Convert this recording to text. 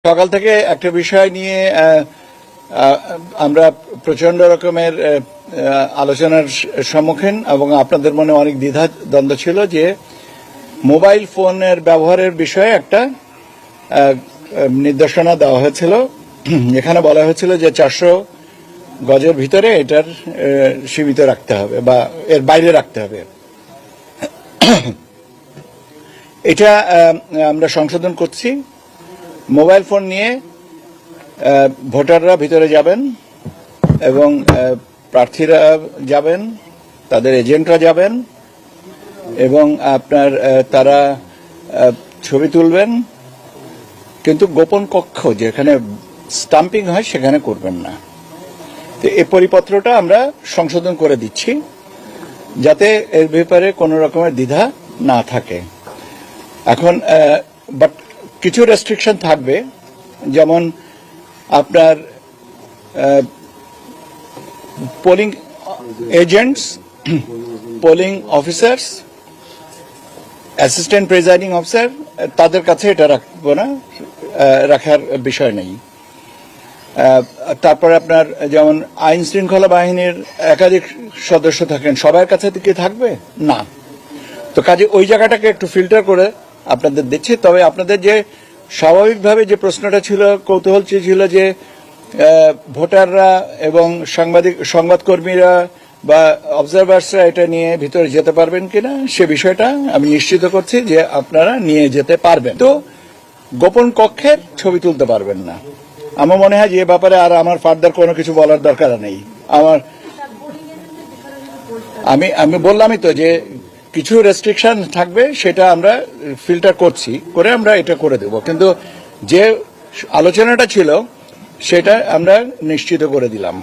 সকাল থেকে একটা বিষয় নিয়ে আমরা প্রচন্ড রকমের আলোচনার সম্মুখীন এবং আপনাদের মনে অনেক দ্বিধা দ্বন্দ্ব ছিল যে মোবাইল ফোনের ব্যবহারের বিষয়ে একটা নির্দেশনা দেওয়া হয়েছিল। এখানে বলা হয়েছিল যে 400 গজের ভিতরে এটার সীমিত রাখতে হবে বা এর বাইরে রাখতে হবে। এটা আমরা সংশোধন করছি। মোবাইল ফোন নিয়ে ভোটাররা ভিতরে যাবেন এবং প্রার্থীরা যাবেন, তাদের এজেন্টরা যাবেন এবং আপনার তারা ছবি তুলবেন, কিন্তু গোপন কক্ষ যেখানে স্টাম্পিং হয় সেখানে করবেন না। তো এই পরিপত্রটা আমরা সংশোধন করে দিচ্ছি যাতে এর ব্যাপারে কোনো রকমের দ্বিধা না থাকে। এখন বাট কিছু রেস্ট্রিকশন থাকবে, যেমন আপনার polling agents, polling officers, assistant presiding officer, তাদের কাছে এটা রাখবো না, রাখার বিষয় নেই। তারপরে আপনার যেমন আইন শৃঙ্খলা বাহিনীর একাধিক সদস্য থাকেন, সবার কাছে কি থাকবে না। তো কাজে ওই জায়গাটাকে একটু ফিল্টার করে আপনাদের দিচ্ছি। তবে আপনাদের যে স্বাভাবিকভাবে যে প্রশ্নটা ছিল, কৌতূহল ছিল যে ভোটাররা এবং সংবাদকর্মীরা বা অবজারভার্সরা এটা নিয়ে ভিতরে যেতে পারবেন কিনা, সে বিষয়টা আমি নিশ্চিত করছি যে আপনারা নিয়ে যেতে পারবেন। তো গোপন কক্ষের ছবি তুলতে পারবেন না। আমার মনে হয় যে এ ব্যাপারে আর আমার ফার্দার কোনো কিছু বলার দরকার নেই। আমি বললামই তো যে কিছু রেস্ট্রিকশন থাকবে, সেটা আমরা ফিল্টার করছি, করে আমরা এটা করে দেব। কিন্তু যে আলোচনাটা ছিল সেটা আমরা নিশ্চিত করে দিলাম।